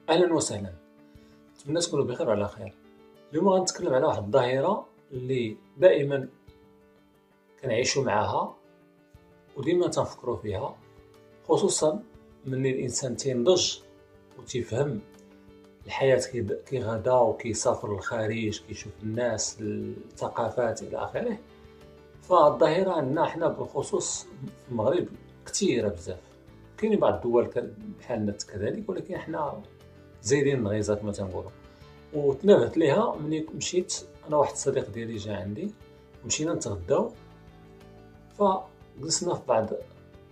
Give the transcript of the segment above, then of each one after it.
اهلا وسهلا. نتمنى تكونوا بخير وعلى خير. اليوم غنتكلم على واحد الظاهره اللي دائما كنعيشوا معها وديما تنفكروا فيها، خصوصا ملي الانسان تينضج وتيفهم الحياه كي غدا وكيسافر للخارج، كيشوف الناس، الثقافات الى اخره. فالظاهره عندنا حنا بالخصوص في المغرب كثيره بزاف. كاينين بعض الدول بحالنا كذلك، ولكن حنا زايدين الغيزه كما تنقولوا. وتنبهت ليها ملي مشيت انا واحد الصديق ديالي جا عندي، مشينا نتغداو، فجلسنا في بعض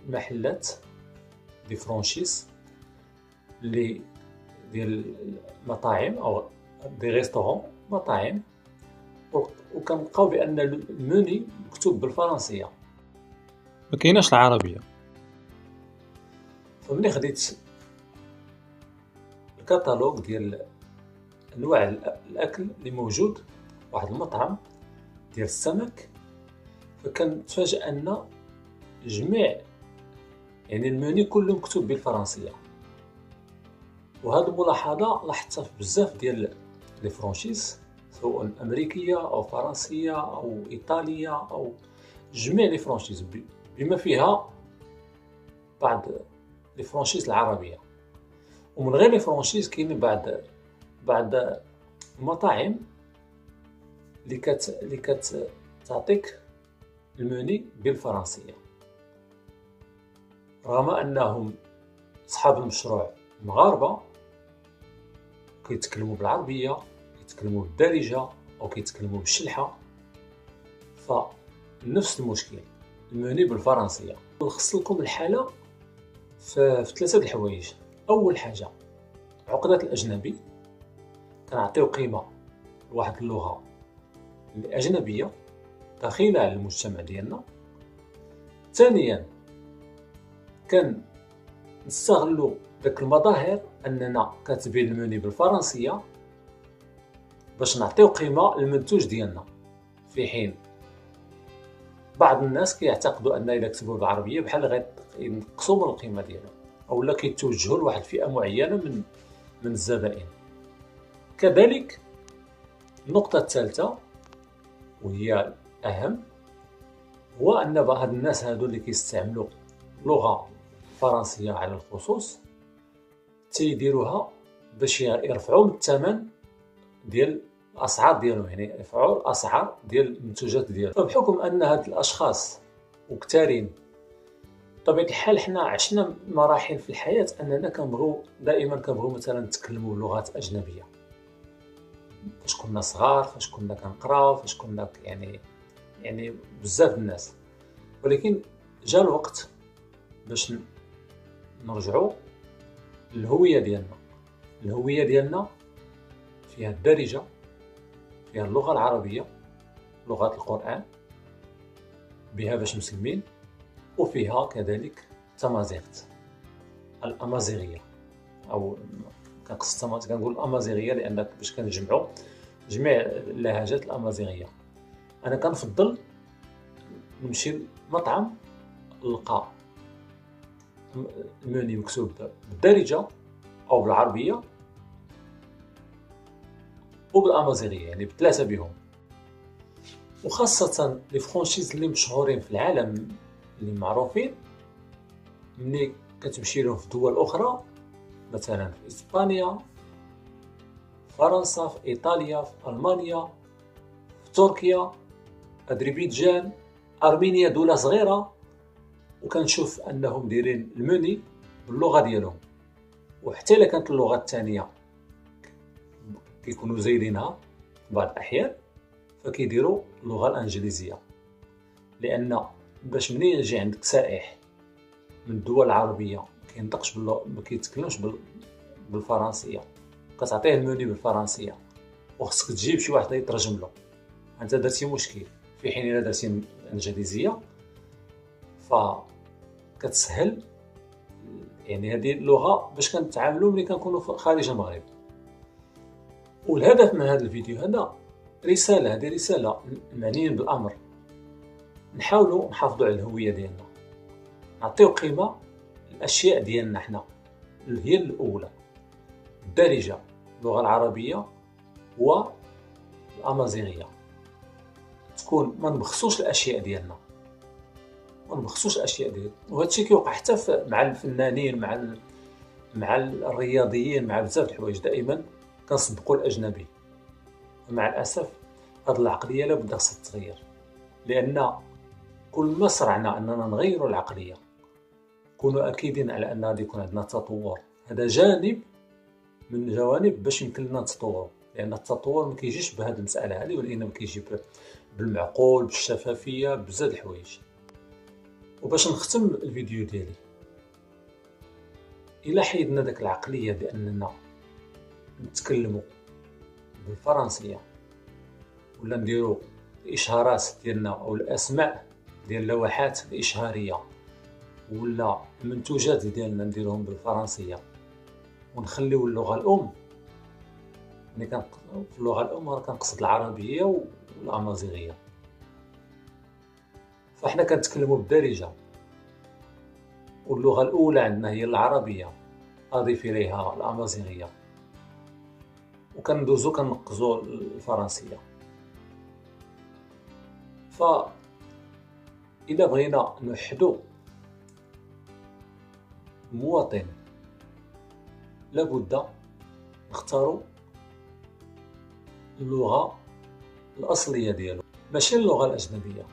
المحلات دي فرانشيز اللي ديال المطاعم او دي ريستورون مطاعم، وكنلقاو بان الموني مكتوب بالفرنسيه، ما كايناش العربيه. فملي خديت الكتالوج ديال انواع الاكل اللي موجود واحد المطعم ديال السمك، فكنتفاجئ ان جميع الموني كله مكتوب بالفرنسيه. وهذه الملاحظه لاحظتها في بزاف ديال لي فرانشيز، سواء امريكيه او فرنسيه او ايطاليه او جميع لي فرانشيز، بما فيها بعض لي فرانشيز العربيه. ومن غير لي فرانشيز كاين بعض المطاعم اللي تعطيك الموني بالفرنسيه، رغم انهم اصحاب المشروع مغاربه كيتكلموا بالعربيه، كيتكلموا بالدارجه او كيتكلموا بالشلحه. فنفس المشكل، الموني بالفرنسيه. نلخص لكم الحاله في ثلاثه الحوايج. اول حاجه، عقده الاجنبي، كنعطيو قيمه لواحد اللغه اللي اجنبيه دخيله على المجتمع ديالنا. ثانيا، نستغلوا داك المظاهر اننا كاتبين الموني بالفرنسيه باش نعطيو قيمه للمنتوج ديالنا، في حين بعض الناس كيعتقدوا ان اذا كتبوا بالعربيه بحال غينقصوا من القيمه ديالهم، اولا كيتوجهوا لواحد الفئه معينه من الزبائن. كذلك النقطه الثالثه وهي الاهم، هو ان بعض الناس هادو اللي كيستعملوا لغه فرنسيه على الخصوص تيديروها باش يرفعوا من الثمن ديال الاسعار ديالهم، يرفعوا الاسعار ديال المنتوجات ديالهم. فبحكم ان هاد الاشخاص وكثارين، بطبيعه الحال حنا عشنا مراحل في الحياه اننا دائما كنبغيو مثلا نتكلموا لغات اجنبيه، فاش كنا صغار، فاش كنا كنقراو، فاش كنا بزاف الناس. ولكن جا الوقت باش نرجعوا للهويه ديالنا. الهويه ديالنا فيها الدارجه، فيها اللغه العربيه، لغه القران، بها باش مسلمين، وفيها كذلك تمازيغت، الامازيغيه، او كنقول الامازيغيه لان باش كنجمعوا جميع اللهجات الامازيغيه. انا كنفضل نمشي لمطعم نلقى الموني مكتوب بالدارجه او بالعربيه وبالامازيغيه، بالثلاثه بهم. وخاصه لي فرانشيز اللي مشهورين في العالم اللي معروفين، ملي كتمشي لهم في دول اخرى، مثلا في اسبانيا، فرنسا، في ايطاليا، في المانيا، في تركيا، اذربيجان، ارمينيا، دولة صغيرة، وكنشوف انهم دايرين الموني باللغة ديالهم. وحتى الا كانت اللغة الثانية كيكونوا زايدينها في بعض الاحيان، فكيديروا اللغة الانجليزية، لان باش منين يجي عندك سائح من الدول العربية ما كيتكلمش بالفرنسية، كتعطيه الموني بالفرنسية وخصك تجيب شي واحد يترجم له، انت درتي مشكل. في حين الا درتي الانجليزيه فكتسهل هذه اللغه باش كنتعاملوا ملي كنكونوا خارج المغرب. والهدف من هذا الفيديو هذا رساله معنيين بالامر، نحاولوا نحافظوا على الهويه ديالنا، نعطيو قيمه الاشياء ديالنا حنا اللي هي الاولى، بالدارجة اللغة العربية والأمازيغية، تكون ما نبخسوش الأشياء ديالنا، وهذا الشيء كيوقع حتى مع الفنانين، مع الرياضيين، مع بزاف د الحوايج. دائما كنصدقوا الأجنبي، ومع الأسف هذه العقلية لابد خصها تتغير، لأن كل ما صرعنا أننا نغيروا العقلية كونوا أكيدين على أن غادي يكون عندنا تطور. هذا جانب من الجوانب باش يمكن لنا نتطوروا، لأن التطور ما كيجيش بهذه المسألة هذه، وإنما كيجي بالمعقول، بالشفافية، بزاف د الحوايج. وباش نختم الفيديو ديالي، إلا حيدنا داك العقلية بأننا نتكلموا بالفرنسية ولا نديروا الإشهارات ديالنا أو الأسماء ديال اللوحات الإشهارية ولا المنتوجات ديالنا نديروهم بالفرنسية، ونخليو اللغة الأم، في اللغة الأم راه كنقصد العربية والأمازيغية، فاحنا كنتكلموا بالدارجة، واللغة الأولى عندنا هي العربية، أضيف إليها الأمازيغية، وكندوزو كنقزو الفرنسية. فإذا بغينا نوحدو المواطن لابد نختارو اللغة الأصلية ديالو، ماشي اللغة الأجنبية،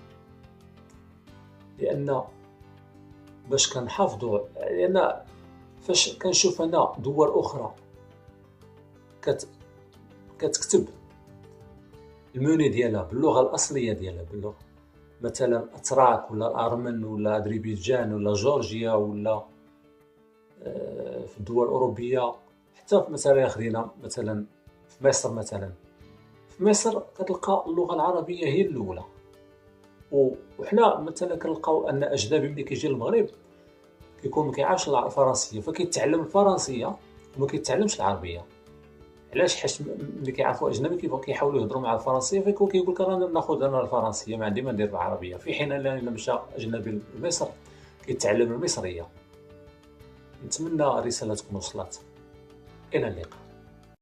لأن باش كنحافظوا، لأن فاش كنشوف أنا دول أخرى كتكتب الموني ديالها باللغة الأصلية ديالها، باللغة مثلا الأتراك ولا الأرمن ولا أذربيجان ولا جورجيا ولا في الدول الأوروبية، حتى مثلا خدينا مثلا في مصر، مثلا في مصر كتلقى اللغة العربية هي الأولى، وحنا مثلا كنلقاو أن أجنبي ملي كيجي للمغرب كيكون ما كيعرفش الفرنسية، فكيتعلم الفرنسية وما كيتعلمش العربية. علاش؟ حيت ملي كيعرفوا أجنبي كيبغيو كيحاولوا يهضروا مع الفرنسية، فكيقول لك انا ناخذ انا الفرنسية، ما عندي ما ندير بالعربية، في حين الا مشى أجنبي لمصر كيتعلم المصرية. نتمنى الرسالة تكون وصلت. إلى اللقاء.